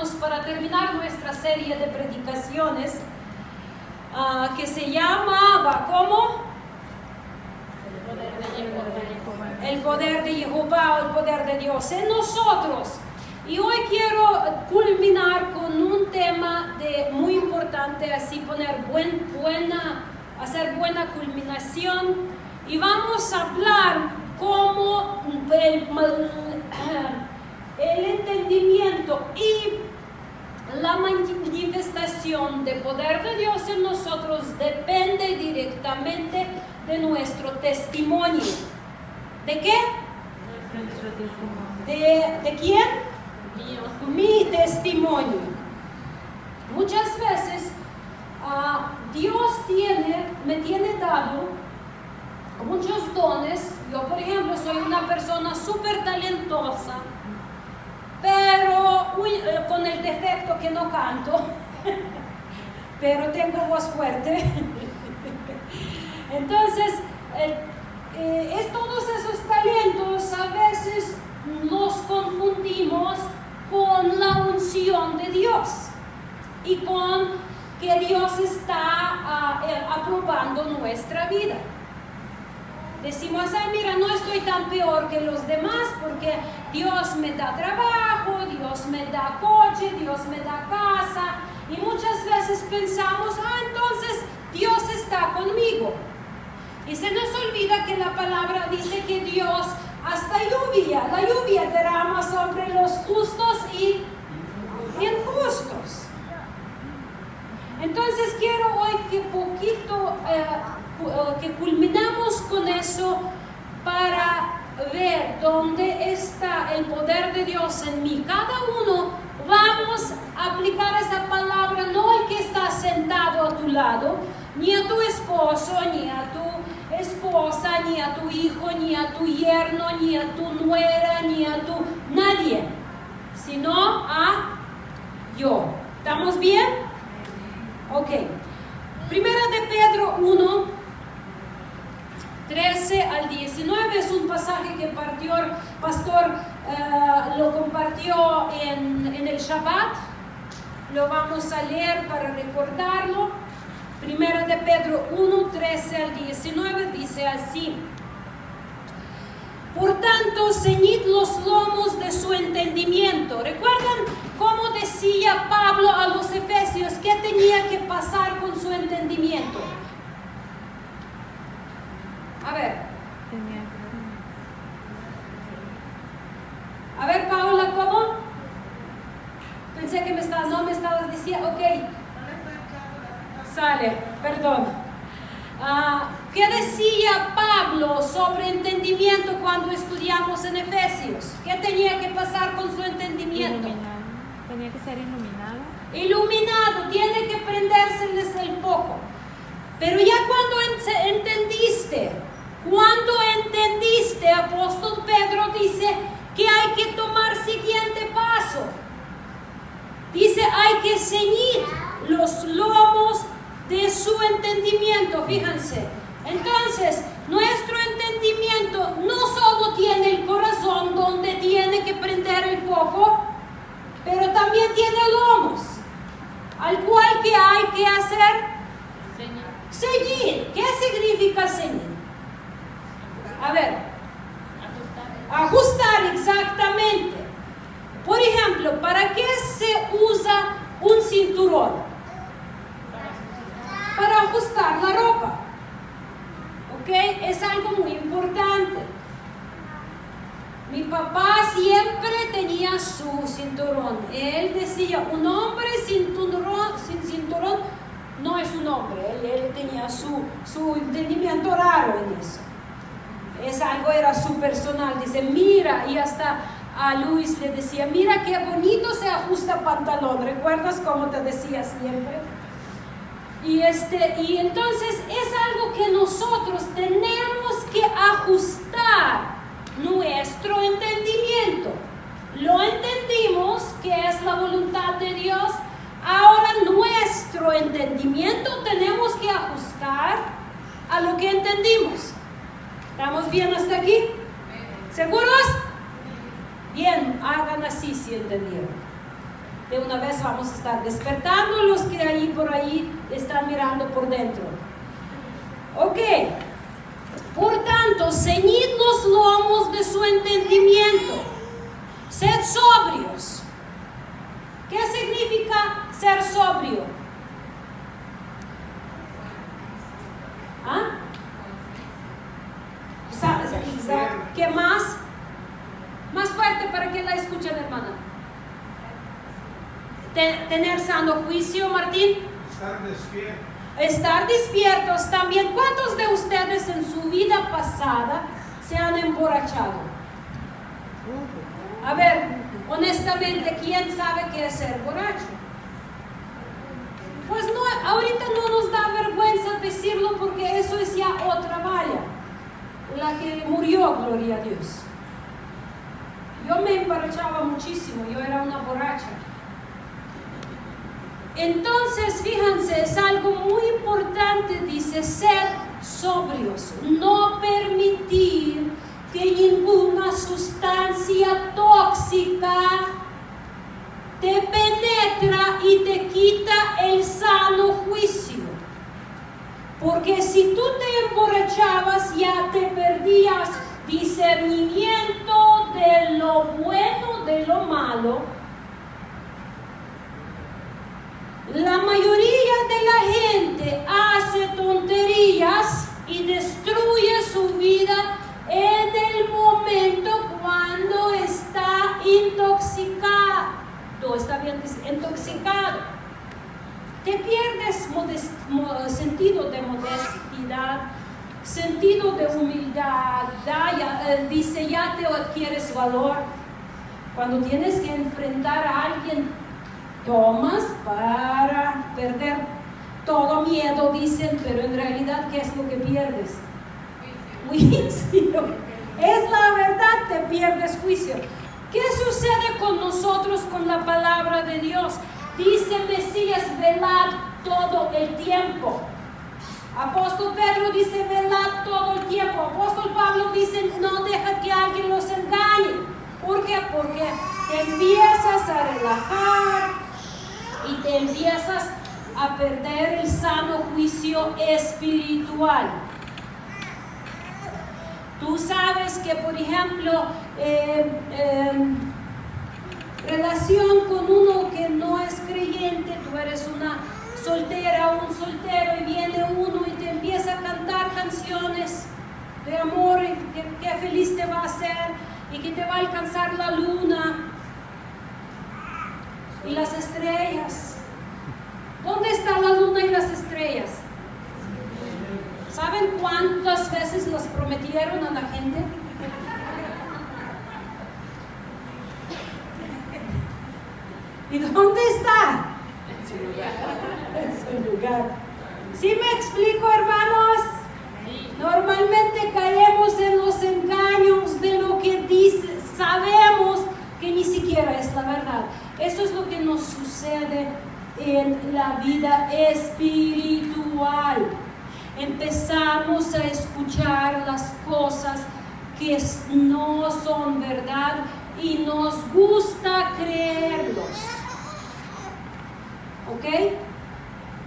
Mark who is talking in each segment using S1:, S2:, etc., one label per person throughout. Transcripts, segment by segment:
S1: hermanos, para terminar nuestra serie de predicaciones que se llamaba, ¿cómo? El poder de Jehová o el poder de Dios en nosotros. Y hoy quiero culminar con un tema muy importante, así hacer buena culminación. Y vamos a hablar cómo el entendimiento y la manifestación del poder de Dios en nosotros depende directamente de nuestro testimonio. ¿De qué?
S2: Nuestro testimonio.
S1: ¿De quién?
S2: Mío.
S1: Mi testimonio. Muchas veces Dios me tiene dado muchos dones. Yo, por ejemplo, soy una persona súper talentosa, pero con el defecto que no canto, pero tengo voz fuerte. Entonces, todos esos talentos a veces los confundimos con la unción de Dios y con que Dios está aprobando nuestra vida. Decimos, mira, no estoy tan peor que los demás porque Dios me da trabajo, Dios me da coche, Dios me da casa. Y muchas veces pensamos, entonces Dios está conmigo. Y se nos olvida que la palabra dice que Dios hasta la lluvia derrama sobre los justos y injustos. Entonces quiero hoy que culminamos con eso para ver dónde está el poder de Dios en mí. Cada uno vamos a aplicar esa palabra, no el que está sentado a tu lado, ni a tu esposo, ni a tu esposa, ni a tu hijo, ni a tu yerno, ni a tu nuera, ni a nadie, sino a yo. ¿Estamos bien? Ok. Primera de Pedro 1, 13 al 19 es un pasaje que el pastor lo compartió en el Shabbat. Lo vamos a leer para recordarlo. Primera de Pedro 1, 13 al 19 dice así: por tanto, ceñid los lomos de su entendimiento. ¿Recuerdan cómo decía Pablo a los efesios qué tenía que pasar con su entendimiento? A ver, Paola, ¿cómo? Pensé que no me estabas diciendo, ok. Sale, perdón. ¿Qué decía Pablo sobre entendimiento cuando estudiamos en Efesios? ¿Qué tenía que pasar con su entendimiento?
S2: Iluminado. Tenía que ser iluminado.
S1: Iluminado, tiene que prendérseles el foco. Pero ya cuando entendiste, apóstol Pedro dice que hay que tomar siguiente paso. Dice, hay que ceñir los lomos de su entendimiento, fíjense. Entonces, nuestro entendimiento no solo tiene el corazón donde tiene que prender el foco, pero también tiene lomos, al cual que hay que hacer ceñir. ¿Qué significa ceñir? A ver, ajustar exactamente. Por ejemplo, ¿para qué se usa un cinturón? Para ajustar la ropa. ¿Ok? Es algo muy importante. Mi papá siempre tenía su cinturón. Él decía, un hombre sin cinturón no es un hombre. Él tenía su entendimiento raro en eso. Era su personal. Dice, mira, y hasta a Luis le decía, mira qué bonito se ajusta el pantalón. ¿Recuerdas cómo te decía siempre? Y entonces es algo que nosotros tenemos que ajustar nuestro entendimiento. Lo entendimos que es la voluntad de Dios. Ahora nuestro entendimiento tenemos que ajustar a lo que entendimos. ¿Estamos bien hasta aquí? ¿Seguros? Bien, hagan así si entendieron. De una vez vamos a estar despertando los que ahí por ahí están mirando por dentro. Ok. Por tanto, ceñid los lomos de su entendimiento. Sed sobrios. ¿Qué significa ser sobrio? ¿Ah? ¿Qué más? Más fuerte para que la escuchen, hermana. Tener sano juicio, Martín.
S3: Estar despiertos.
S1: Estar despiertos también. ¿Cuántos de ustedes en su vida pasada se han emborrachado? A ver, honestamente, ¿quién sabe qué es ser borracho? Pues no, ahorita no nos da vergüenza decirlo porque eso es ya otra valla, la que murió, gloria a Dios. Yo me emborrachaba muchísimo, yo era una borracha. Entonces, fíjense, es algo muy importante, dice, ser sobrios, no permitir que ninguna sustancia tóxica te penetra y te quita el sano juicio. Porque si tú te emborrachabas, ya te perdías discernimiento de lo bueno, de lo malo. La mayoría de la gente hace tonterías y destruye su vida en el momento cuando está intoxicado. Está bien intoxicado. Te pierdes sentido de modestidad, sentido de humildad. Dice, ya te adquieres valor. Cuando tienes que enfrentar a alguien, tomas para perder todo miedo, dicen, pero en realidad, ¿qué es lo que pierdes? Juicio. Es la verdad, te pierdes juicio. ¿Qué sucede con nosotros con la palabra de Dios? Dice Mesías, velad todo el tiempo. Apóstol Pedro dice, velad todo el tiempo. Apóstol Pablo dice, no deja que alguien los engañe. ¿Por qué? Porque te empiezas a relajar y te empiezas a perder el sano juicio espiritual. Tú sabes que, por ejemplo, relación con uno que no es creyente, tú eres una soltera o un soltero y viene uno y te empieza a cantar canciones de amor, y que feliz te va a hacer y que te va a alcanzar la luna y las estrellas. ¿Dónde está la luna y las estrellas? ¿Saben cuántas veces las prometieron a la gente? ¿Y dónde está? En su lugar. En su lugar. ¿Sí me explico, hermanos? Sí. Normalmente caemos en los engaños de lo que dice, sabemos que ni siquiera es la verdad. Eso es lo que nos sucede en la vida espiritual. Empezamos a escuchar las cosas que no son verdad y nos gusta creerlos. ¿Ok?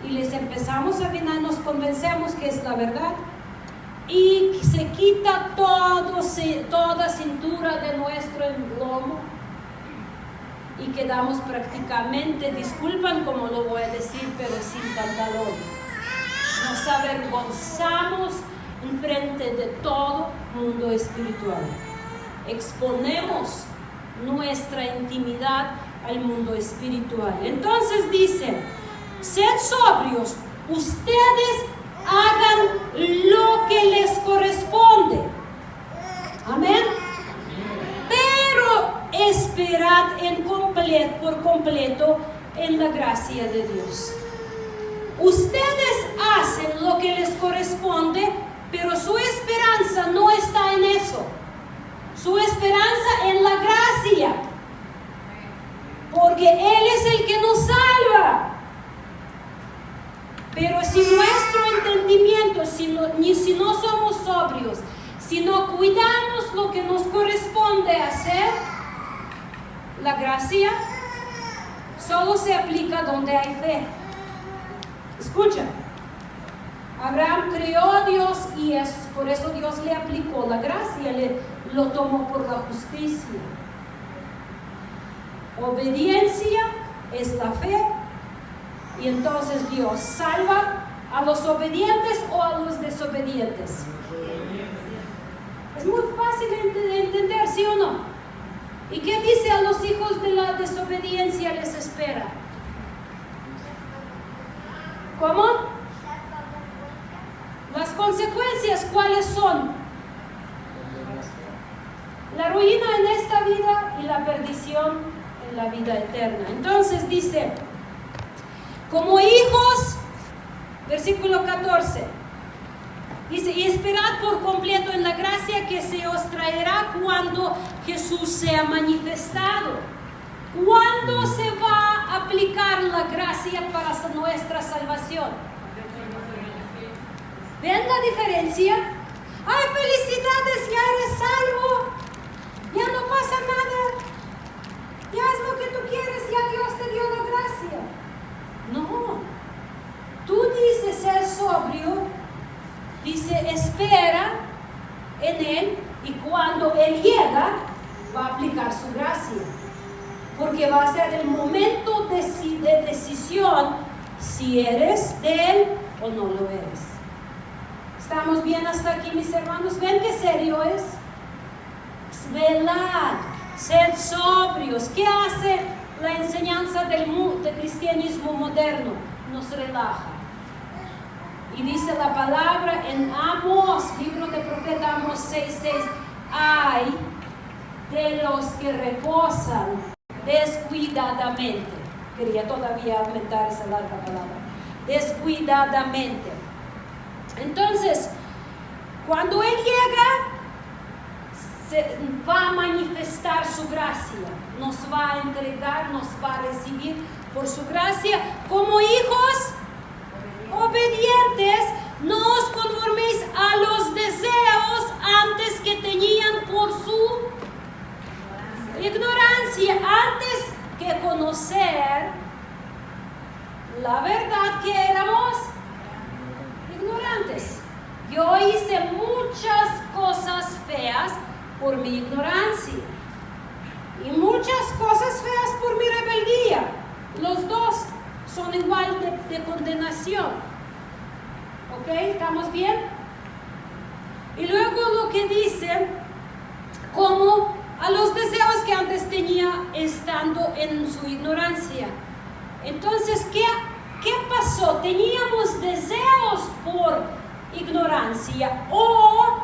S1: Y les empezamos a final, nos convencemos que es la verdad y se quita toda cintura de nuestro lomo y quedamos prácticamente, disculpan como lo voy a decir, pero sin pantalón. Nos avergonzamos en frente de todo mundo espiritual. Exponemos nuestra intimidad al mundo espiritual. Entonces dice, sed sobrios, ustedes hagan lo que les corresponde. Amén. Pero esperad por completo en la gracia de Dios. Ustedes hacen lo que les corresponde, pero su esperanza no está en eso. Su esperanza en la gracia. Porque Él es el que nos salva. Pero si nuestro entendimiento, si no somos sobrios, si no cuidamos lo que nos corresponde hacer, la gracia solo se aplica donde hay fe. Escucha, Abraham creó a Dios y por eso Dios le aplicó la gracia, lo tomó por la justicia. Obediencia es la fe, y entonces Dios salva a los obedientes o a los desobedientes. Es muy fácil de entender, ¿sí o no? ¿Y qué dice a los hijos de la desobediencia les espera? ¿Cómo? Las consecuencias, ¿cuáles son? La ruina en esta vida y la perdición en la vida eterna. Entonces dice, como hijos, versículo 14, dice, y esperad por completo en la gracia que se os traerá cuando Jesús sea manifestado. ¿Cuándo se va a aplicar la gracia para nuestra salvación? ¿Ven la diferencia? ¡Ay, felicidades! Ya eres salvo. Ya no pasa nada. Ya es lo que tú quieres. Ya Dios te dio la gracia. No. Tú dices ser sobrio. Dice, espera en Él. Y cuando Él llega, va a aplicar su gracia. Porque va a ser el momento de decisión si eres de Él o no lo eres. ¿Estamos bien hasta aquí, mis hermanos? ¿Ven qué serio es? Velad, sed sobrios. ¿Qué hace la enseñanza del cristianismo moderno? Nos relaja. Y dice la palabra en Amós, libro del profeta Amós 6:6, ay de los que reposan descuidadamente. Quería todavía aumentar esa larga palabra. Descuidadamente. Entonces, cuando Él llega, se va a manifestar su gracia, nos va a entregar, nos va a recibir por su gracia. Como hijos obedientes, no os conforméis a los deseos antes que tenían por su ignorancia, antes que conocer la verdad que éramos ignorantes. Yo hice muchas cosas feas por mi ignorancia y muchas cosas feas por mi rebeldía. Los dos son igual de condenación. ¿Ok? ¿Estamos bien? Y luego lo que dice, como a los deseos que antes tenía estando en su ignorancia. Entonces, ¿qué pasó? Teníamos deseos por ignorancia o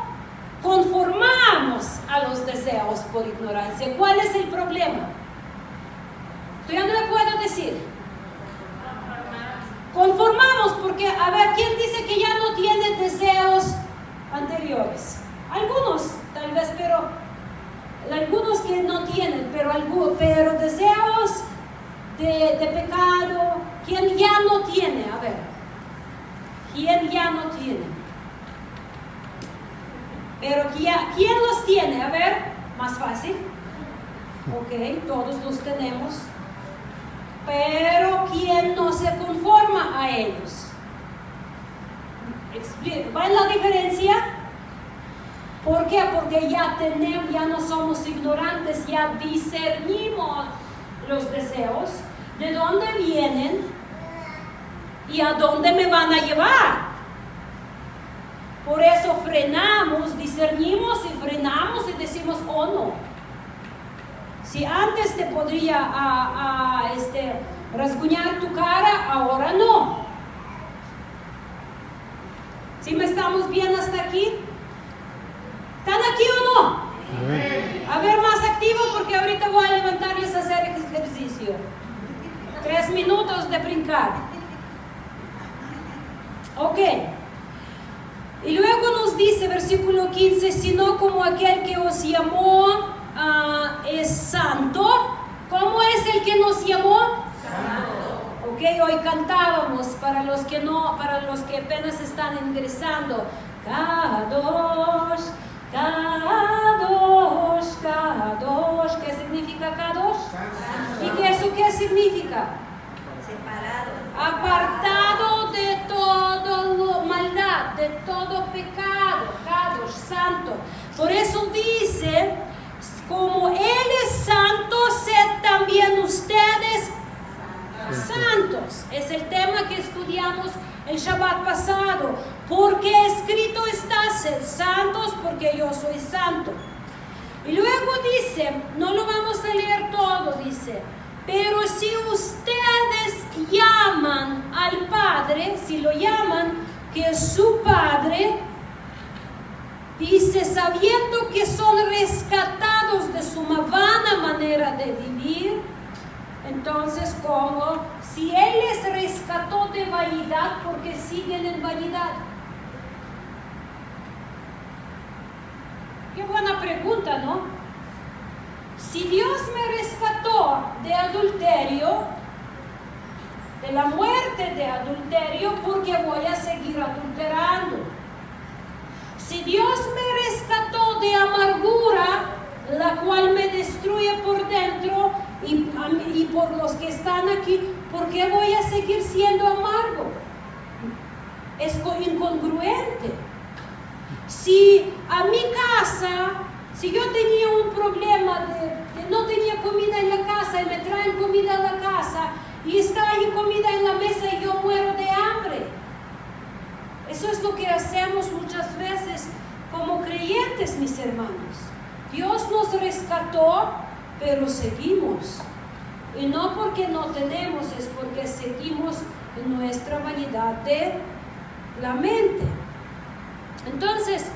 S1: conformamos a los deseos por ignorancia. ¿Cuál es el problema? Yo no le puedo decir. Conformamos porque, a ver, ¿quién dice que ya no tiene deseos anteriores? Algunos, tal vez, pero algunos que no tienen, pero deseos de pecado. ¿Quién ya no tiene? A ver, ¿quién ya no tiene? Pero ¿quién los tiene? A ver, más fácil. Ok, todos los tenemos. Pero ¿quién no se conforma a ellos? ¿Ven la diferencia? ¿Por qué? Porque ya no somos ignorantes, ya discernimos los deseos, de dónde vienen y a dónde me van a llevar. Por eso frenamos, discernimos y frenamos y decimos, oh no. Si antes te podría rasguñar tu cara, ahora no. ¿Sí me estamos bien hasta aquí? ¿Están aquí o no? A ver, más activo porque ahorita voy a levantarles a hacer ejercicio. 3 minutos de brincar. Ok. Y luego nos dice, versículo 15, sino como aquel que os llamó es santo. ¿Cómo es el que nos llamó? Santo. Ok, hoy cantábamos para los que apenas están ingresando. Kadosh, Kadosh, Kadosh. ¿Qué significa Kadosh? ¿Y eso qué significa? Apartado de toda maldad, de todo pecado, santo. Por eso dice, como Él es santo, sed también ustedes santos. Es el tema que estudiamos el Shabbat pasado. Porque escrito está, sed santos porque yo soy santo. Y luego dice, no lo vamos a leer todo, dice, pero si ustedes llaman al Padre, si lo llaman, que es su Padre, dice, sabiendo que son rescatados de su vana manera de vivir, entonces como si Él les rescató de vanidad, porque siguen en vanidad. Qué buena pregunta, ¿no? Si Dios me rescató de adulterio, de la muerte de adulterio, ¿por qué voy a seguir adulterando? Si Dios me rescató de amargura, la cual me destruye por dentro y por los que están aquí, ¿por qué voy a seguir siendo amargo? Es incongruente. Si a mi casa, si yo tenía un problema de no tenía comida en la casa y me traen comida a la casa y está ahí comida en la mesa y yo muero de hambre. Eso es lo que hacemos muchas veces como creyentes, mis hermanos. Dios nos rescató, pero seguimos. Y no porque no tenemos, es porque seguimos en nuestra vanidad de la mente. Entonces,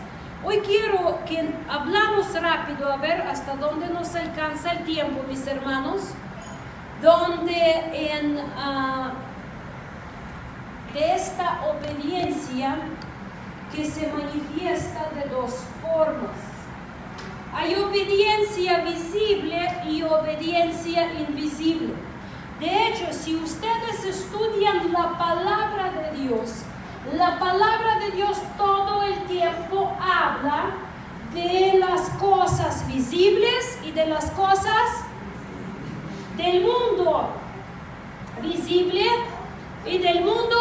S1: hoy quiero que hablamos rápido, a ver hasta dónde nos alcanza el tiempo, mis hermanos, donde de esta obediencia que se manifiesta de dos formas. Hay obediencia visible y obediencia invisible. De hecho, si ustedes estudian la palabra de Dios, la palabra de Dios todo el tiempo habla de las cosas visibles y de las cosas del mundo visible y del mundo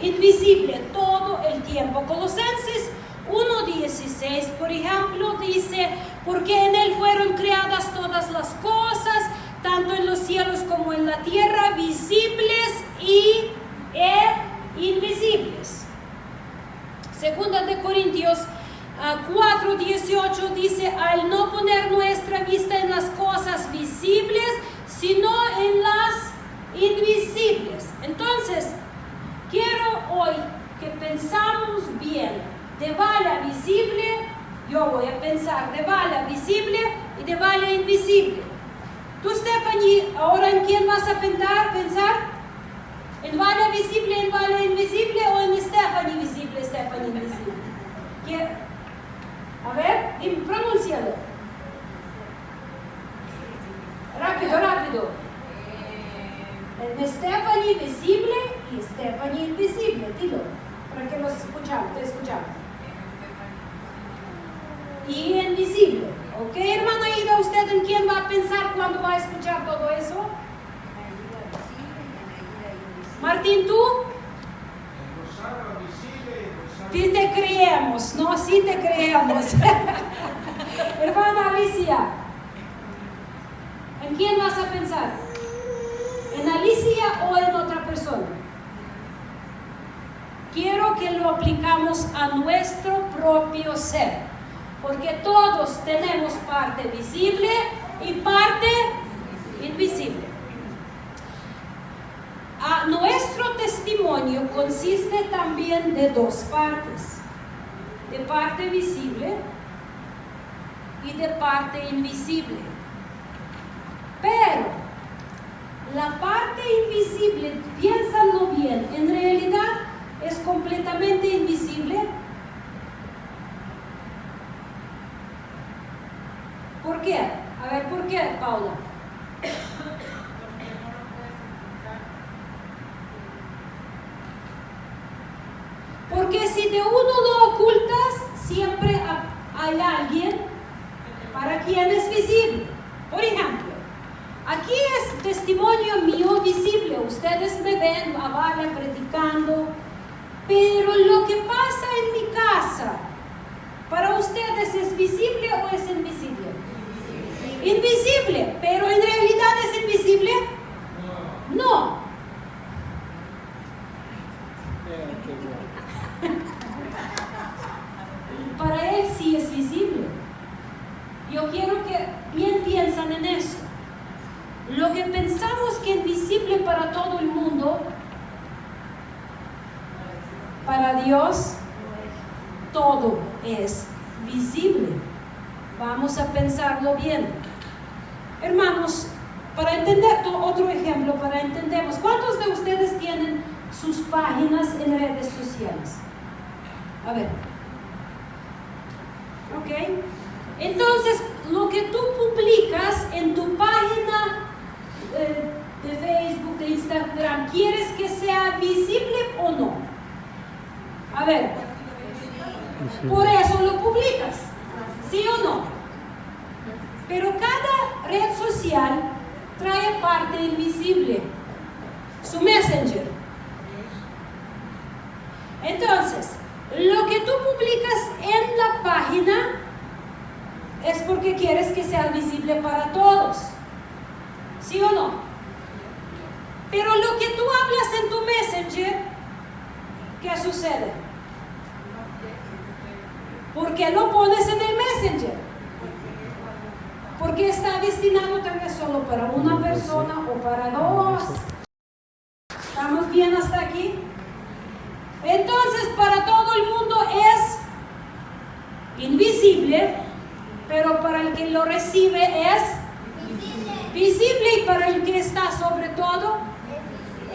S1: invisible todo el tiempo. Colosenses 1:16, por ejemplo, dice, porque en Él fueron creadas todas las cosas, tanto en los cielos como en la tierra, visibles y invisibles. Segunda de Corintios 4:18 dice, al no poner nuestra vista en las cosas visibles, sino en las invisibles. Entonces, quiero hoy que pensamos bien de bala visible. Yo voy a pensar de bala visible y de bala invisible. Tú, Stephanie, ahora ¿en quién vas a pensar? ¿En bala visible, en bala invisible o en Stephanie visible, Stephanie invisible? ¿Qué? A ver, pronúncialo. Rápido, rápido. En Stephanie visible y Stephanie invisible. Dilo, para que los escuchamos, te escuchamos. Y invisible. ¿Ok, hermana Ida? ¿Usted en quién va a pensar cuando va a escuchar todo eso? Martín, ¿tú? Sí te creemos, ¿no? Sí te creemos. Hermana Alicia, ¿en quién vas a pensar? ¿En Alicia o en otra persona? Quiero que lo aplicamos a nuestro propio ser, porque todos tenemos parte visible y parte invisible. Nuestro testimonio consiste también de dos partes, de parte visible y de parte invisible. Pero la parte invisible, piénsalo bien, en realidad es completamente invisible. ¿Por qué? A ver, ¿por qué, Paula? Porque si de uno lo ocultas, siempre hay alguien para quien es visible. Por ejemplo, aquí es testimonio mío visible. Ustedes me ven a Vale predicando, pero lo que pasa en mi casa, ¿para ustedes es visible o es invisible? Invisible, pero en realidad es invisible. No. Para él sí es visible. Yo quiero que bien piensen en eso. Lo que pensamos que es visible para todo el mundo, para Dios todo es visible. Vamos a pensarlo bien. Hermanos, para entender, otro ejemplo, para entendernos, ¿cuántos de ustedes tienen sus páginas en redes sociales? A ver. ¿Ok? Entonces, lo que tú publicas en tu página de Facebook, de Instagram, ¿quieres que sea visible o no? A ver, por eso lo publicas, ¿sí o no? Pero cada red social trae parte invisible, su Messenger. Entonces, lo que tú publicas en la página es porque quieres que sea visible para todos, ¿sí o no? Pero lo que tú hablas en tu Messenger, ¿qué sucede? ¿Por qué lo pones en el Messenger? Porque está destinado tal vez solo para una persona o para dos. ¿Estamos bien hasta aquí? Entonces, para todo el mundo es invisible, pero para el que lo recibe es visible, y para el que está sobre todo,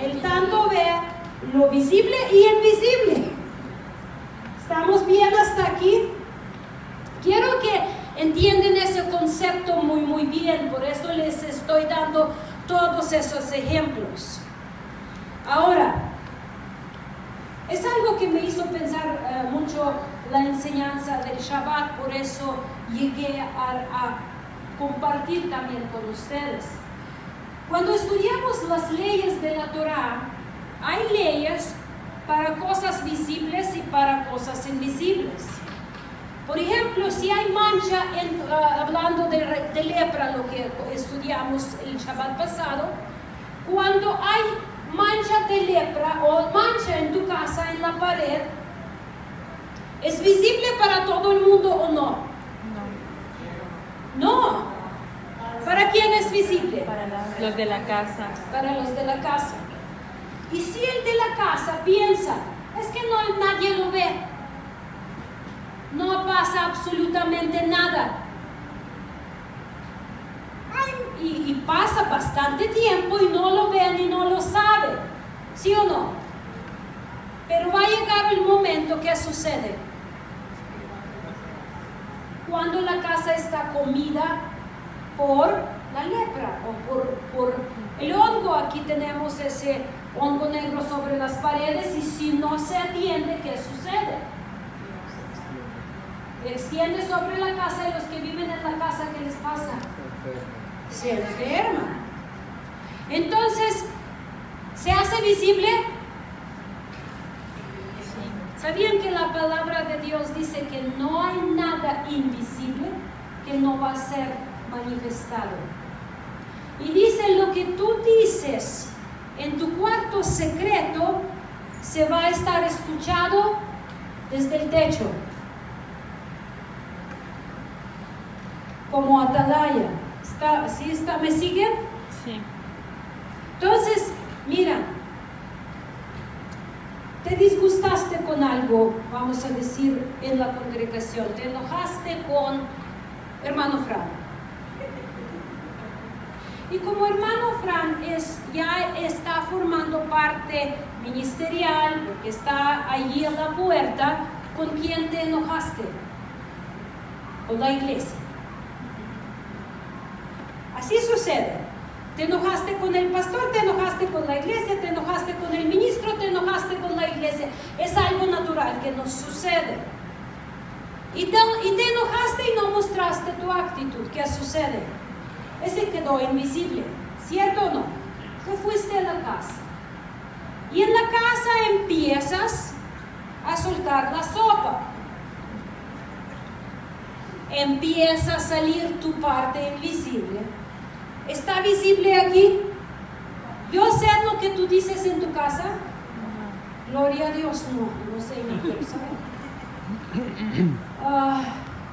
S1: él tanto ve lo visible y invisible. ¿Estamos bien hasta aquí? Quiero que entiendan ese concepto muy bien, por eso les estoy dando todos esos ejemplos. Ahora, es algo que me hizo pensar mucho la enseñanza del Shabbat, por eso llegué a compartir también con ustedes. Cuando estudiamos las leyes de la Torah, hay leyes para cosas visibles y para cosas invisibles. Por ejemplo, si hay mancha, hablando de lepra, lo que estudiamos el Shabbat pasado, cuando hay mancha de lepra o mancha en tu casa, en la pared, ¿es visible para todo el mundo o no? No. ¿Para quién es visible?
S2: Para los de la casa.
S1: Para los de la casa. Y si el de la casa piensa, es que no, nadie lo ve, no pasa absolutamente nada. Y pasa bastante tiempo y no lo ven y no lo saben, ¿sí o no? Pero va a llegar el momento que sucede. Cuando la casa está comida por la lepra o por el hongo. Aquí tenemos ese hongo negro sobre las paredes, y si no se atiende, ¿qué sucede? Extiende sobre la casa, y los que viven en la casa, ¿qué les pasa? Se enferman. Entonces, ¿se hace visible? ¿Sabían que la palabra de Dios dice que no hay nada invisible que no va a ser manifestado? Y dice, lo que tú dices en tu cuarto secreto se va a estar escuchado desde el techo, como atalaya. ¿Me siguen?
S2: Sí.
S1: Entonces, mira, te disgustaste con algo, vamos a decir, en la congregación, te enojaste con hermano Fran. Y como hermano Fran ya está formando parte ministerial, porque está allí en la puerta, ¿con quién te enojaste? Con la iglesia. Así sucede. Te enojaste con el pastor, te enojaste con la iglesia, te enojaste con el ministro, te enojaste con la iglesia. Es algo natural que nos sucede. Y te enojaste y no mostraste tu actitud. ¿Qué sucede? Ese quedó invisible, ¿cierto o no? Te fuiste a la casa. Y en la casa empiezas a soltar la sopa. Empieza a salir tu parte invisible. ¿Está visible aquí? ¿Yo sé lo que tú dices en tu casa? Gloria a Dios, no sé, no quiero saber.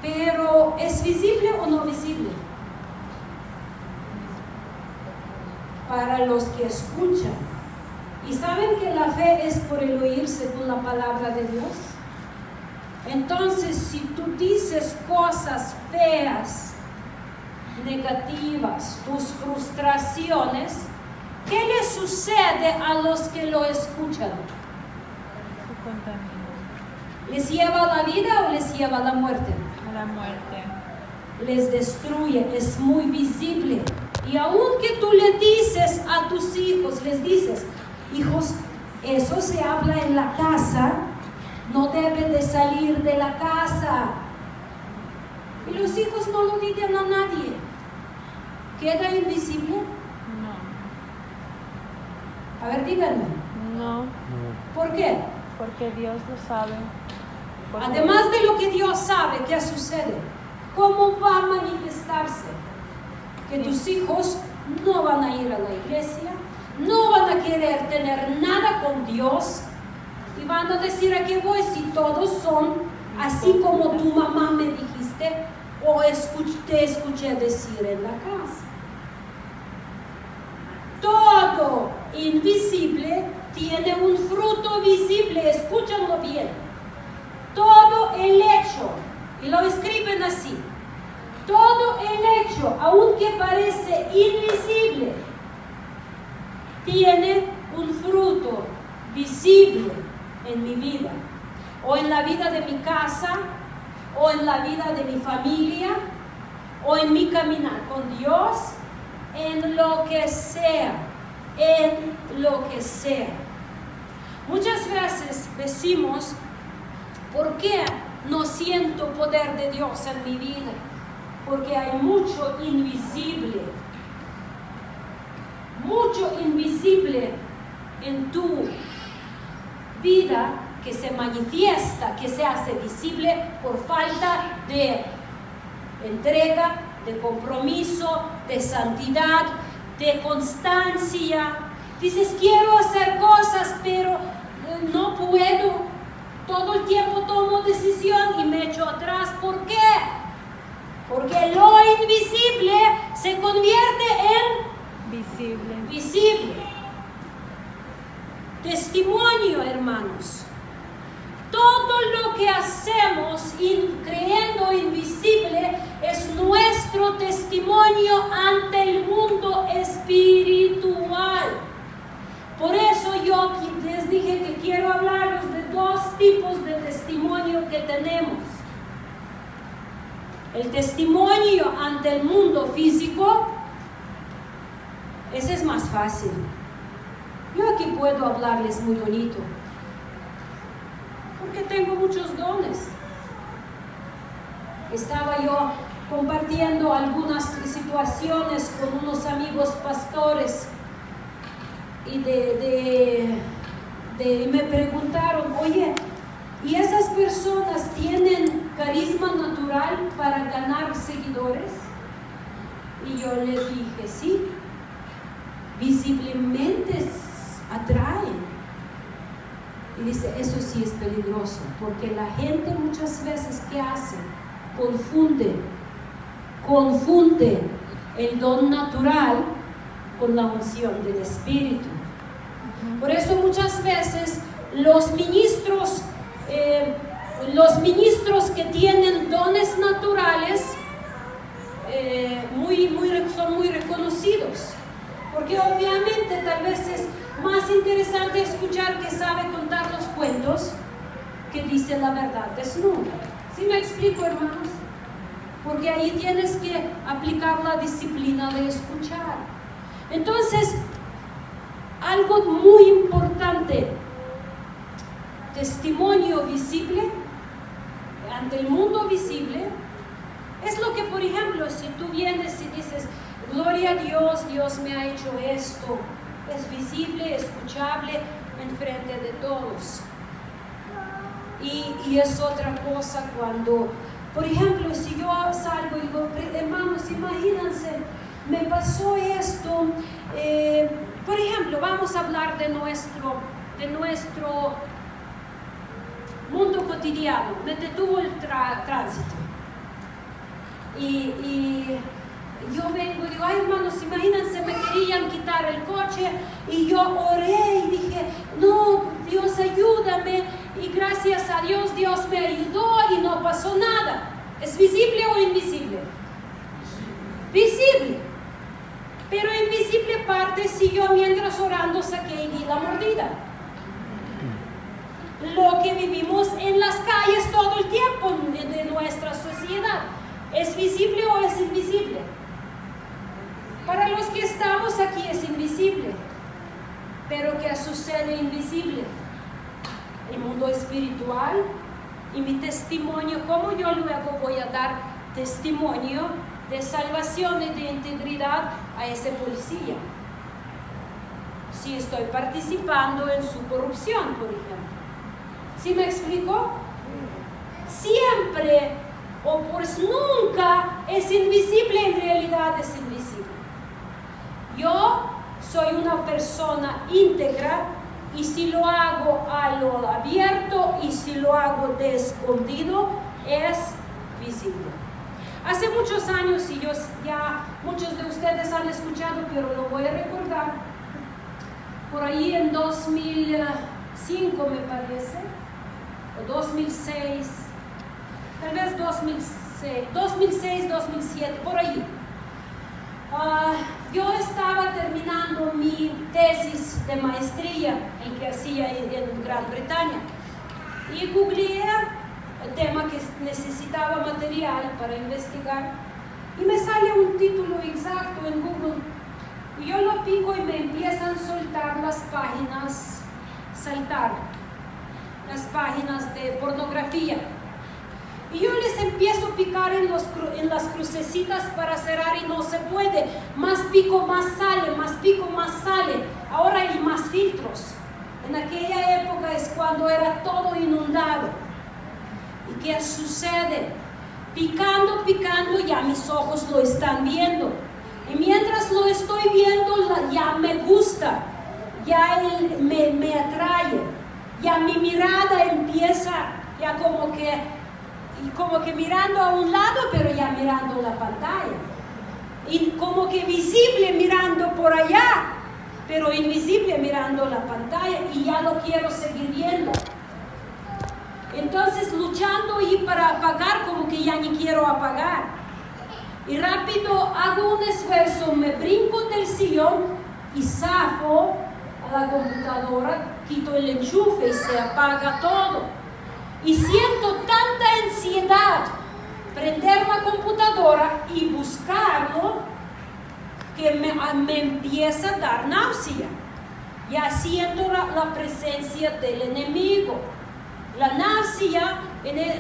S1: Pero ¿es visible o no visible? Para los que escuchan. ¿Y saben que la fe es por el oír según la palabra de Dios? Entonces, si tú dices cosas feas, negativas, tus frustraciones, ¿qué le sucede a los que lo escuchan? ¿Les lleva a la vida o les lleva a la muerte?
S2: A la muerte.
S1: Les destruye, es muy visible. Y aunque tú le dices a tus hijos, les dices, hijos, eso se habla en la casa, no debe de salir de la casa. Y los hijos no lo dicen a nadie. ¿Queda invisible?
S2: No.
S1: A ver, díganme.
S2: No.
S1: ¿Por qué?
S2: Porque Dios lo sabe. Porque
S1: Además de lo que Dios sabe, ¿qué sucede? ¿Cómo va a manifestarse? Que tus hijos no van a ir a la iglesia, no van a querer tener nada con Dios y van a decir, ¿a qué voy si todos son así como tu mamá me dijiste o te escuché decir en la casa? Todo invisible tiene un fruto visible, escúchanlo bien. Todo el hecho, y lo escriben así, todo el hecho, aunque parece invisible, tiene un fruto visible en mi vida, o en la vida de mi casa, o en la vida de mi familia, o en mi caminar con Dios, en lo que sea, en lo que sea. Muchas veces decimos, ¿por qué no siento poder de Dios en mi vida? Porque hay mucho invisible en tu vida que se manifiesta, que se hace visible por falta de entrega, de compromiso, de santidad, de constancia. Dices, quiero hacer cosas, pero no puedo. Todo el tiempo tomo decisión y me echo atrás. ¿Por qué? Porque lo invisible se convierte en visible. Testimonio, hermanos. Todo lo que hacemos creyendo invisible es nuestro testimonio ante el mundo espiritual. Por eso yo les dije que quiero hablaros de dos tipos de testimonio que tenemos. El testimonio ante el mundo físico, ese es más fácil. Yo aquí puedo hablarles muy bonito, porque tengo muchos dones. Estaba yo compartiendo algunas situaciones con unos amigos pastores y me preguntaron, oye, ¿y esas personas tienen carisma natural para ganar seguidores? Y yo les dije, sí, visiblemente atraen. Y dice, eso sí es peligroso, porque la gente muchas veces, ¿qué hace? Confunde el don natural con la unción del Espíritu. Por eso muchas veces los ministros que tienen dones naturales son muy reconocidos, porque obviamente tal vez es más interesante escuchar que sabe contar los cuentos que dice la verdad desnuda. ¿Sí me explico, hermanos? Porque ahí tienes que aplicar la disciplina de escuchar. Entonces, algo muy importante, testimonio visible ante el mundo visible, es lo que, por ejemplo, si tú vienes y dices, gloria a Dios, Dios me ha hecho esto. Es visible, escuchable enfrente de todos. Y es otra cosa cuando, por ejemplo, si yo salgo y digo, hermanos, imagínense, me pasó esto. Por ejemplo, vamos a hablar de nuestro mundo cotidiano. Me detuvo el tránsito. Y yo vengo y digo, ay hermanos, imagínense, me querían quitar el coche y yo oré y dije, no, Dios ayúdame, y gracias a Dios, Dios me ayudó y no pasó nada. ¿Es visible o invisible? Visible. Pero invisible parte si yo mientras orando saqué y di la mordida. Lo que vivimos en las calles todo el tiempo de nuestra sociedad, ¿es visible o es invisible? Para los que estamos aquí es invisible, pero ¿qué sucede invisible? El mundo espiritual y mi testimonio, ¿cómo yo luego voy a dar testimonio de salvación y de integridad a ese policía? Si estoy participando en su corrupción, por ejemplo. ¿Sí me explico? Siempre o pues nunca es invisible, en realidad es invisible. Yo soy una persona íntegra y si lo hago a lo abierto y si lo hago de escondido, es visible. Hace muchos años, y ya muchos de ustedes han escuchado, pero lo voy a recordar, por ahí en 2005 me parece, o 2006, tal vez 2006, 2007, por ahí. Yo estaba terminando mi tesis de maestría, el que hacía en Gran Bretaña, y googleé el tema que necesitaba material para investigar, y me sale un título exacto en Google, y yo lo pico y me empiezan a soltar las páginas, las páginas de pornografía. Y yo les empiezo a picar en las crucecitas para cerrar y no se puede. Más pico, más sale, más pico, más sale. Ahora hay más filtros. En aquella época es cuando era todo inundado. ¿Y qué sucede? Picando, ya mis ojos lo están viendo. Y mientras lo estoy viendo, ya me gusta. Ya él me atrae. Ya mi mirada empieza, ya como que mirando a un lado, pero ya mirando la pantalla. Y como que visible mirando por allá, pero invisible mirando la pantalla, y ya lo quiero seguir viendo. Entonces luchando y para apagar, como que ya ni quiero apagar. Y rápido hago un esfuerzo, me brinco del sillón y zafo a la computadora, quito el enchufe y se apaga todo. Y siento tanta ansiedad prender la computadora y buscarlo que me empieza a dar náusea. Ya siento la presencia del enemigo. La náusea,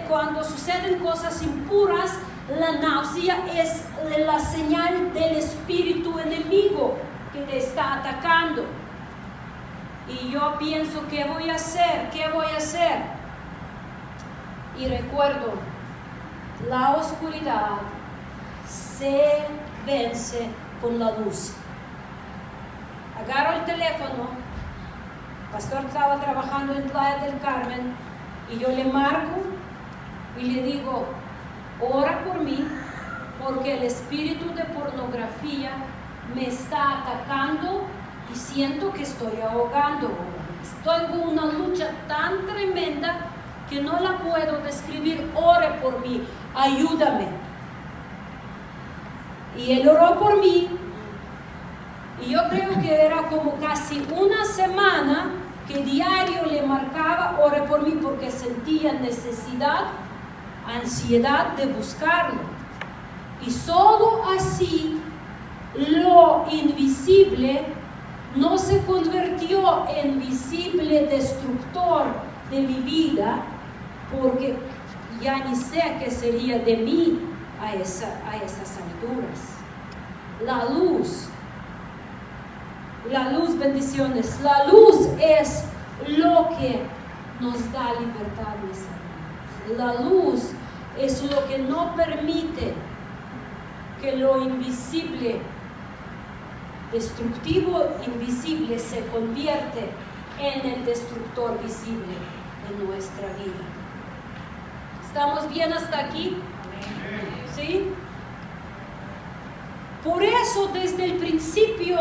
S1: cuando suceden cosas impuras, la náusea es la señal del espíritu enemigo que te está atacando. Y yo pienso, ¿qué voy a hacer? ¿Qué voy a hacer? Y recuerdo, la oscuridad se vence con la luz. Agarro el teléfono, el pastor estaba trabajando en Playa del Carmen, y yo le marco y le digo, ora por mí, porque el espíritu de pornografía me está atacando y siento que estoy ahogando. Estoy en una lucha tan tremenda que no la puedo describir. Ore por mí, ayúdame. Y él oró por mí, y yo creo que era como casi una semana que diario le marcaba, ore por mí, porque sentía necesidad, ansiedad de buscarlo. Y solo así lo invisible no se convirtió en visible destructor de mi vida, porque ya ni sé qué sería de mí a esas alturas. la luz. La luz, bendiciones. La luz es lo que nos da libertad, mis hermanos. La luz es lo que no permite que lo invisible, destructivo invisible, se convierte en el destructor visible en nuestra vida. ¿Estamos bien hasta aquí? ¿Sí? Por eso, desde el principio,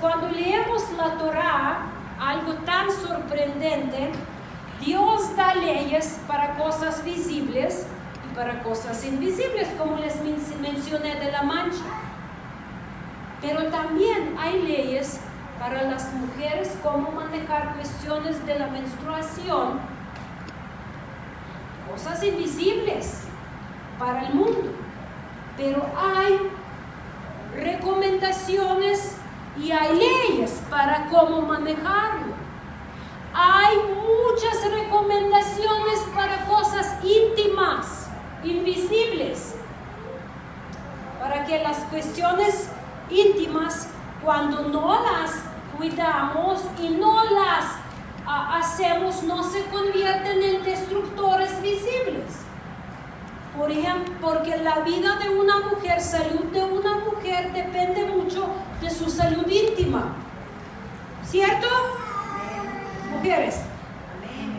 S1: cuando leemos la Torá, algo tan sorprendente, Dios da leyes para cosas visibles y para cosas invisibles, como les mencioné de la mancha. Pero también hay leyes para las mujeres, cómo manejar cuestiones de la menstruación, cosas invisibles para el mundo. Pero hay recomendaciones y hay leyes para cómo manejarlo. Hay muchas recomendaciones para cosas íntimas, invisibles, para que las cuestiones íntimas, cuando no las cuidamos y no las hacemos, no se convierten en destructores visibles. Por ejemplo, porque la vida de una mujer, salud de una mujer depende mucho de su salud íntima. ¿Cierto? Mujeres.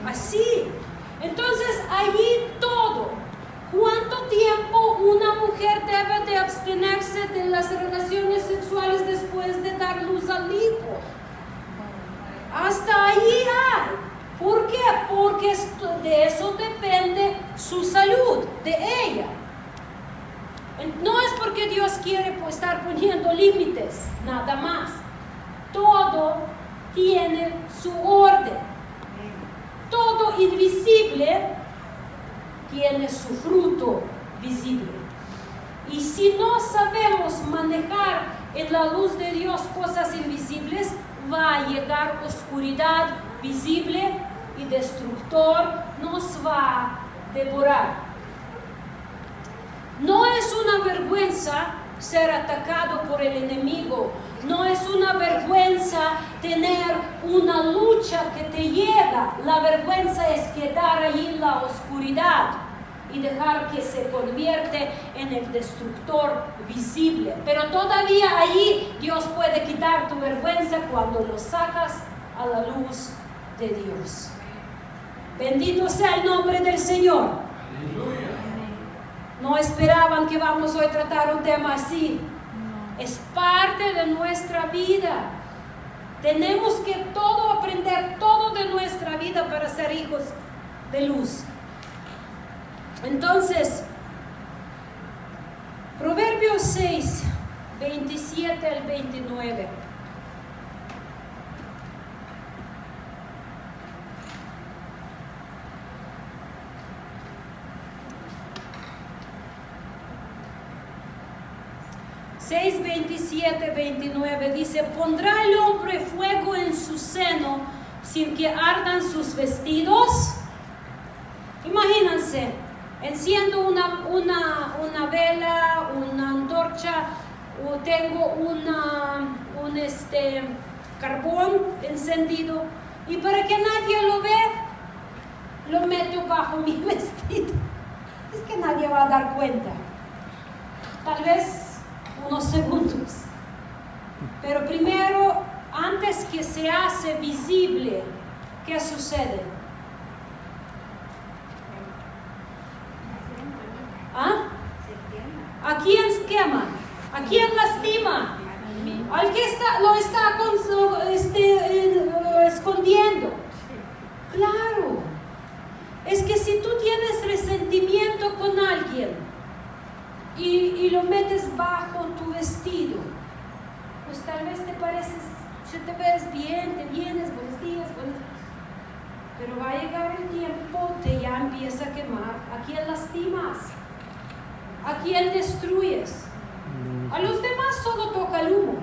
S1: Así. Entonces, allí todo. ¿Cuánto tiempo una mujer debe de abstenerse de las relaciones sexuales después de dar luz al hijo? Hasta allí hay. ¿Por qué? Porque de eso depende su salud, de ella. No es porque Dios quiere estar poniendo límites, nada más. Todo tiene su orden. Todo invisible tiene su fruto visible. Y si no sabemos manejar en la luz de Dios cosas invisibles, va a llegar oscuridad visible y destructor, nos va a devorar. No es una vergüenza ser atacado por el enemigo. No es una vergüenza tener una lucha que te llega. La vergüenza es quedar allí en la oscuridad y dejar que se convierte en el destructor visible. Pero todavía allí Dios puede quitar tu vergüenza cuando lo sacas a la luz de Dios. Bendito sea el nombre del Señor.
S3: Aleluya.
S1: No esperaban que vamos hoy a tratar un tema así. Es parte de nuestra vida. Tenemos que aprender todo de nuestra vida para ser hijos de luz. Entonces, Proverbios 6, 27 al 29. (6, 27, 29) dice: pondrá el hombre fuego en su seno sin que ardan sus vestidos. Imagínense, enciendo una vela, una antorcha, o tengo un carbón encendido, y para que nadie lo vea, lo meto bajo mi vestido. Es que nadie va a dar cuenta. Tal vez unos segundos. Pero primero, antes que se hace visible, ¿qué sucede? ¿Ah? ¿A quién quema? ¿A quién lastima? Al que lo está escondiendo. Claro. Es que si tú tienes resentimiento con alguien y lo metes bajo tu vestido, pues tal vez te ves bien, te vienes, buenos días, pero va a llegar el tiempo, ya empieza a quemar. ¿A quién lastimas? ¿A quién destruyes? A los demás solo toca el humo,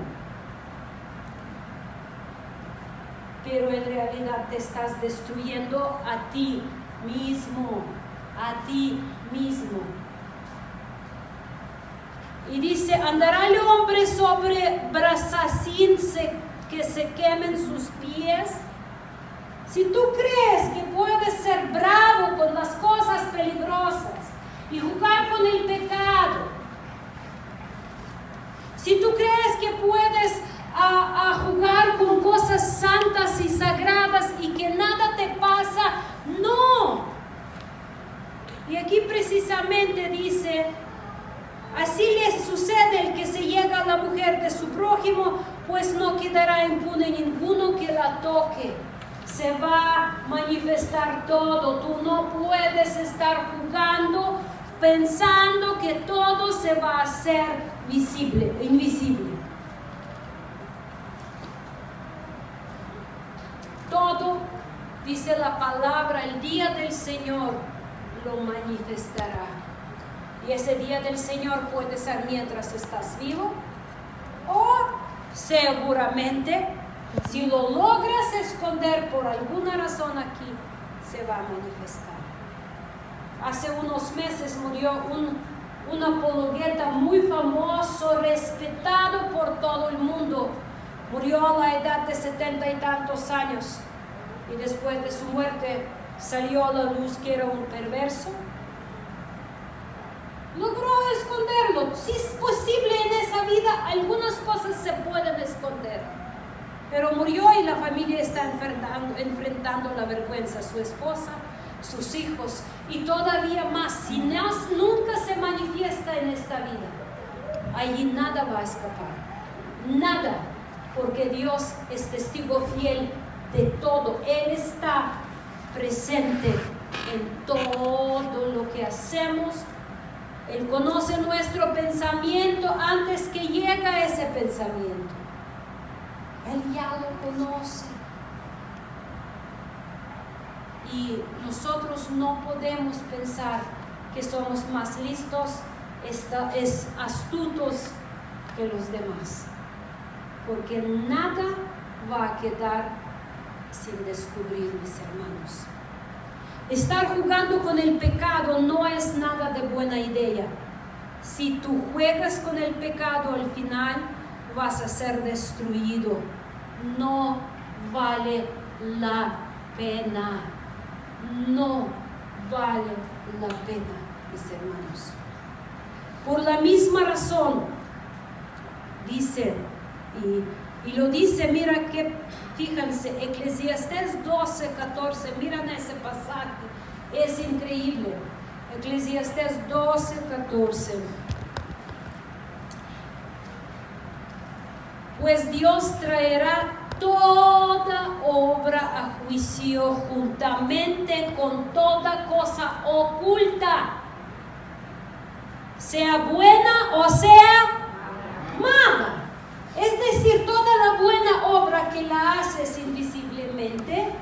S1: pero en realidad te estás destruyendo a ti mismo, a ti mismo. Y dice, ¿andará el hombre sobre brasas sin que se quemen sus pies? Si tú crees que puedes ser bravo con las cosas peligrosas y jugar con el pecado, si tú crees que puedes jugar con cosas santas y sagradas y que nada te pasa, no. Y aquí precisamente dice, así le sucede el que se llega a la mujer de su prójimo, pues no quedará impune ninguno que la toque. Se va a manifestar todo. Tú no puedes estar jugando pensando que todo se va a hacer invisible. Todo, dice la palabra, el día del Señor lo manifestará. Y ese día del Señor puede ser mientras estás vivo o seguramente si lo logras esconder por alguna razón aquí, se va a manifestar. Hace unos meses murió un apologeta muy famoso, respetado por todo el mundo. Murió a la edad de 70 y tantos años. Y después de su muerte salió a la luz que era un perverso. Logró esconderlo. Si es posible en esa vida, algunas cosas se pueden esconder. Pero murió y la familia está enfrentando la vergüenza. Su esposa, sus hijos y todavía más. Si nunca se manifiesta en esta vida, allí nada va a escapar. Nada. Porque Dios es testigo fiel de todo. Él está presente en todo lo que hacemos. Él conoce nuestro pensamiento antes que llega ese pensamiento. Él ya lo conoce. Y nosotros no podemos pensar que somos más listos, astutos que los demás. Porque nada va a quedar sin descubrir, mis hermanos. Estar jugando con el pecado no es nada de buena idea. Si tú juegas con el pecado, al final vas a ser destruido. No vale la pena. No vale la pena, mis hermanos. Por la misma razón, dice, y lo dice, mira que, fíjense, Eclesiastés 12:14, miren ese pasaje, es increíble. Eclesiastés 12:14. Pues Dios traerá toda obra a juicio juntamente con toda cosa oculta, sea buena o sea mala. Es decir, toda la buena obra que la haces invisiblemente,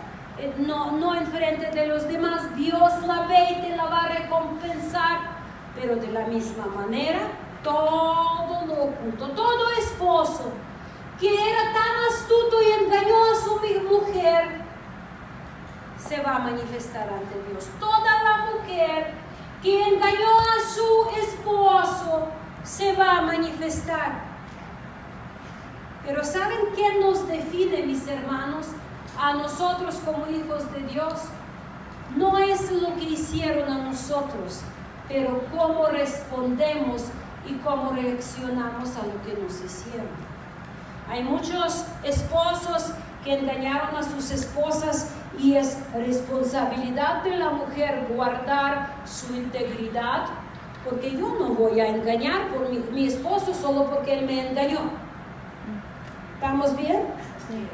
S1: no enfrente de los demás, Dios la ve y te la va a recompensar, pero de la misma manera, todo lo oculto, todo esposo que era tan astuto y engañó a su mujer, se va a manifestar ante Dios. Toda la mujer que engañó a su esposo, se va a manifestar. Pero ¿saben qué nos define, mis hermanos, a nosotros como hijos de Dios? No es lo que hicieron a nosotros, pero cómo respondemos y cómo reaccionamos a lo que nos hicieron. Hay muchos esposos que engañaron a sus esposas y es responsabilidad de la mujer guardar su integridad, porque yo no voy a engañar por mi esposo solo porque él me engañó. ¿Estamos bien? Sí.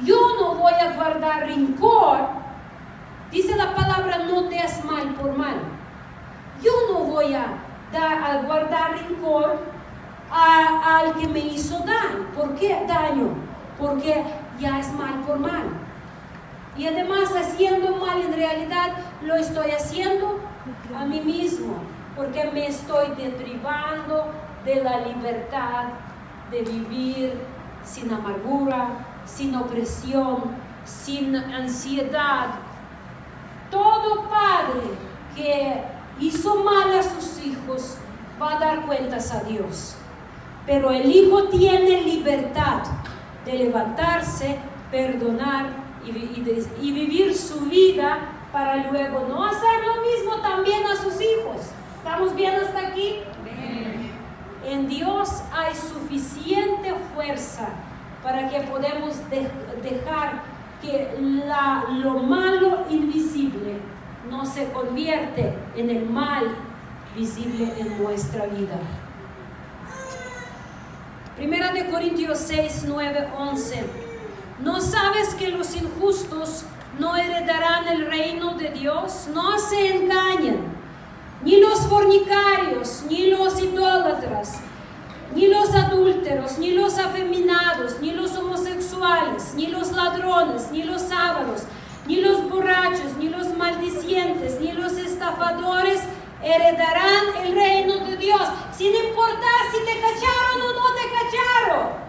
S1: Yo no voy a guardar rencor. Dice la palabra, no des mal por mal. Yo no voy a guardar rencor al que me hizo daño. ¿Por qué daño? Porque ya es mal por mal. Y además, haciendo mal, en realidad lo estoy haciendo a mí mismo, porque me estoy deprivando de la libertad de vivir sin amargura, sin opresión, sin ansiedad. Todo padre que hizo mal a sus hijos va a dar cuentas a Dios. Pero el Hijo tiene libertad de levantarse, perdonar y vivir su vida para luego no hacer lo mismo también a sus hijos. ¿Estamos bien hasta aquí?
S2: Amén.
S1: En Dios hay suficiente fuerza para que podamos dejar que lo malo invisible no se convierte en el mal visible en nuestra vida. Primera de Corintios 6, 9, 11. ¿No sabes que los injustos no heredarán el reino de Dios? No se engañan, ni los fornicarios, ni los idólatras, ni los adúlteros, ni los afeminados, ni los homosexuales, ni los ladrones, ni los ávaros, ni los borrachos, ni los maldicientes, ni los estafadores heredarán el reino de Dios, sin importar si te cacharon o no te cacharon.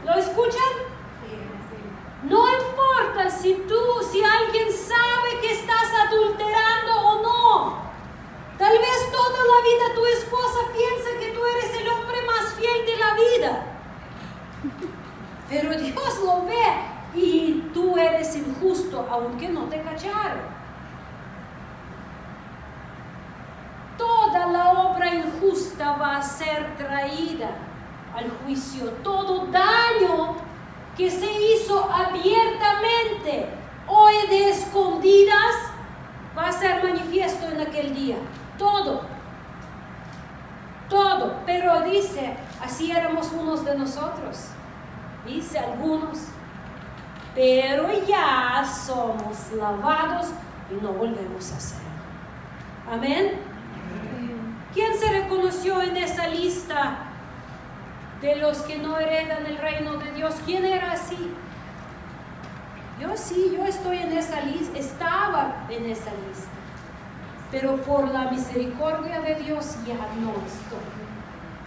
S1: ¿Lo escuchan? No importa si alguien sabe que estás adulterando o no. Tal vez toda la vida tu esposa piensa que tú eres el hombre más fiel de la vida. Pero Dios lo ve y tú eres injusto aunque no te cacharon. Toda la obra injusta va a ser traída al juicio. Todo daño que se hizo abiertamente, hoy de escondidas, va a ser manifiesto en aquel día. Todo. Pero dice, así éramos unos de nosotros. Dice algunos, pero ya somos lavados y no volvemos a hacerlo. Amén. ¿Quién se reconoció en esa lista de los que no heredan el reino de Dios? ¿Quién era así? Yo sí, yo estoy en esa lista, estaba en esa lista. Pero por la misericordia de Dios ya no estoy.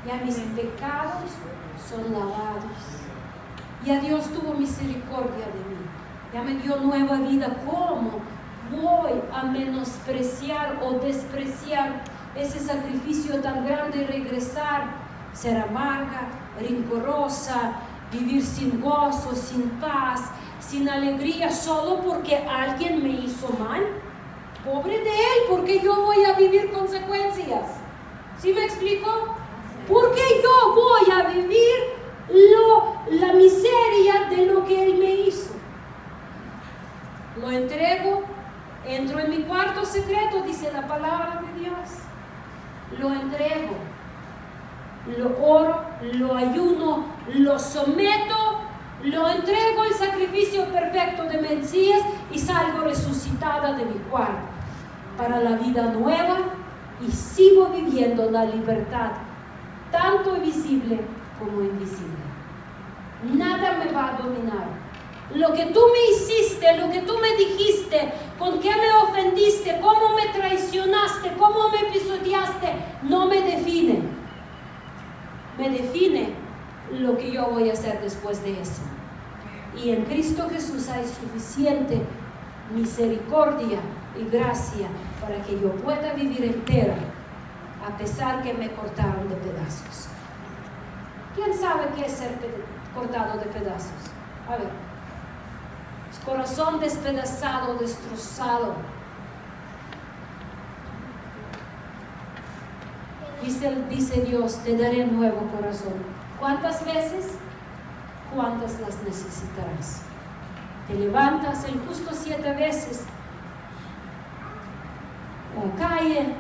S1: Ya mis pecados son lavados. Ya Dios tuvo misericordia de mí. Ya me dio nueva vida. ¿Cómo voy a menospreciar o despreciar ese sacrificio tan grande y regresar, ser amarga, rencorosa, vivir sin gozo, sin paz, sin alegría, solo porque alguien me hizo mal? Pobre de él, porque yo voy a vivir consecuencias. ¿Sí me explico? Porque yo voy a vivir la miseria de lo que él me hizo. Lo entrego, entro en mi cuarto secreto, dice la palabra de Dios. Lo entrego, lo oro, lo ayuno, lo someto, lo entrego el sacrificio perfecto de Mesías y salgo resucitada de mi cuarto para la vida nueva y sigo viviendo la libertad, tanto visible como invisible. Nada me va a dominar. Lo que tú me hiciste, lo que tú me dijiste, con qué me ofendiste, cómo me traicionaste, cómo me pisoteaste, no me define. Me define lo que yo voy a hacer después de eso. Y en Cristo Jesús hay suficiente misericordia y gracia para que yo pueda vivir entera, a pesar que me cortaron de pedazos. ¿Quién sabe qué es ser cortado de pedazos? A ver. Corazón despedazado, destrozado. Dice Dios, te daré nuevo corazón. ¿Cuántas veces? ¿Cuántas las necesitarás? Te levantas el justo 7 veces, cae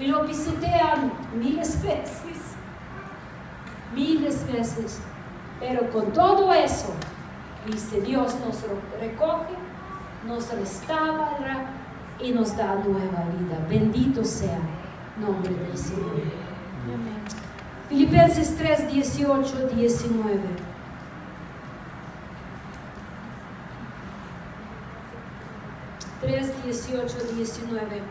S1: y lo pisotean miles veces. Pero con todo eso, dice Dios, nos recoge, nos restaura y nos da nueva vida. Bendito sea el nombre del Señor.
S2: Amén.
S1: Filipenses 3, 18, 19. (3, 18, 19).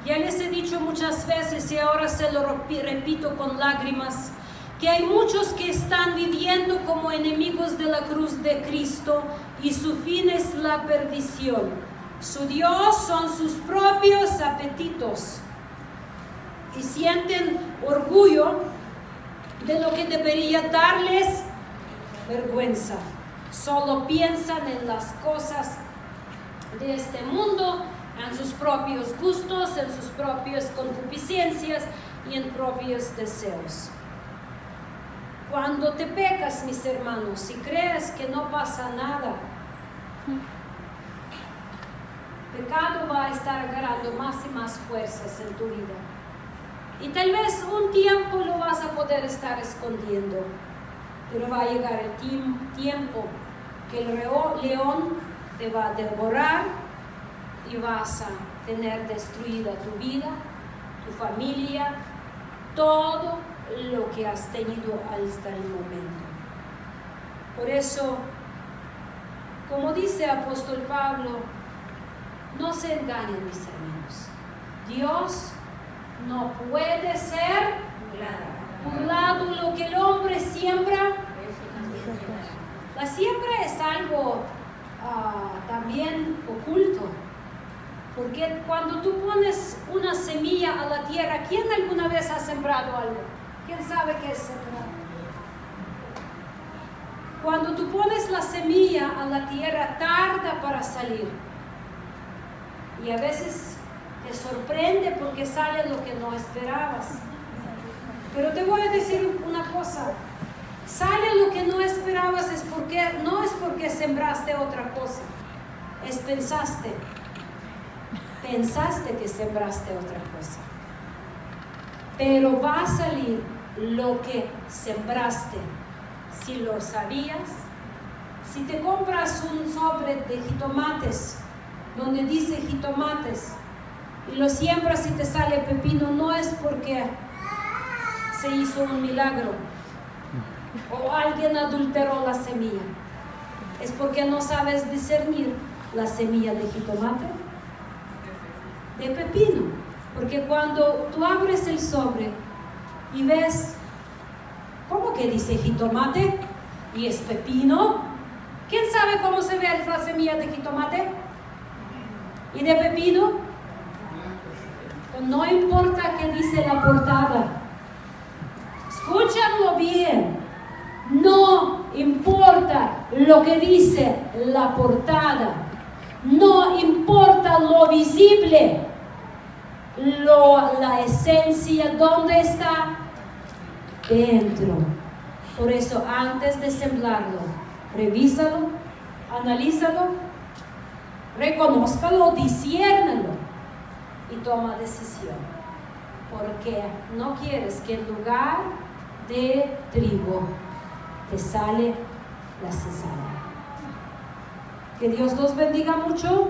S1: Ya les he dicho muchas veces y ahora se lo repito con lágrimas, que hay muchos que están viviendo como enemigos de la cruz de Cristo y su fin es la perdición. Su Dios son sus propios apetitos. y sienten orgullo de lo que debería darles vergüenza. Solo piensan en las cosas de este mundo, en sus propios gustos, en sus propias concupiscencias y en propios deseos. Cuando te pecas, mis hermanos, si crees que no pasa nada, pecado va a estar agarrando más y más fuerzas en tu vida. Y tal vez un tiempo lo vas a poder estar escondiendo, pero va a llegar el tiempo que el león te va a devorar y vas a tener destruida tu vida, tu familia, todo lo que has tenido hasta el momento. Por eso, como dice el apóstol Pablo, no se engañen, mis hermanos. Dios no puede ser burlado. Lo que el hombre siembra, la siembra es algo también oculto. Porque cuando tú pones una semilla a la tierra, ¿quién alguna vez ha sembrado algo? ¿Quién sabe qué es sembrar? Cuando tú pones la semilla a la tierra, tarda para salir. Y a veces te sorprende porque sale lo que no esperabas. Pero te voy a decir una cosa. Sale lo que no esperabas no es porque sembraste otra cosa. Pensaste que sembraste otra cosa. Pero va a salir lo que sembraste. Si lo sabías, si te compras un sobre de jitomates, donde dice jitomates, y lo siembras y te sale pepino, no es porque se hizo un milagro o alguien adulteró la semilla. Es porque no sabes discernir la semilla de jitomate de pepino. Porque cuando tú abres el sobre y ves, ¿cómo que dice jitomate? Y es pepino. ¿Quién sabe cómo se ve la semilla de jitomate? ¿Y de pepino? No importa qué dice la portada. Escúchalo bien. No importa lo que dice la portada. No importa lo visible. La esencia, ¿dónde está? Dentro. Por eso, antes de sembrarlo, revísalo, analízalo, reconózcalo, disciérnalo y toma decisión. Porque no quieres que en lugar de trigo te sale la cizaña. Que Dios los bendiga mucho.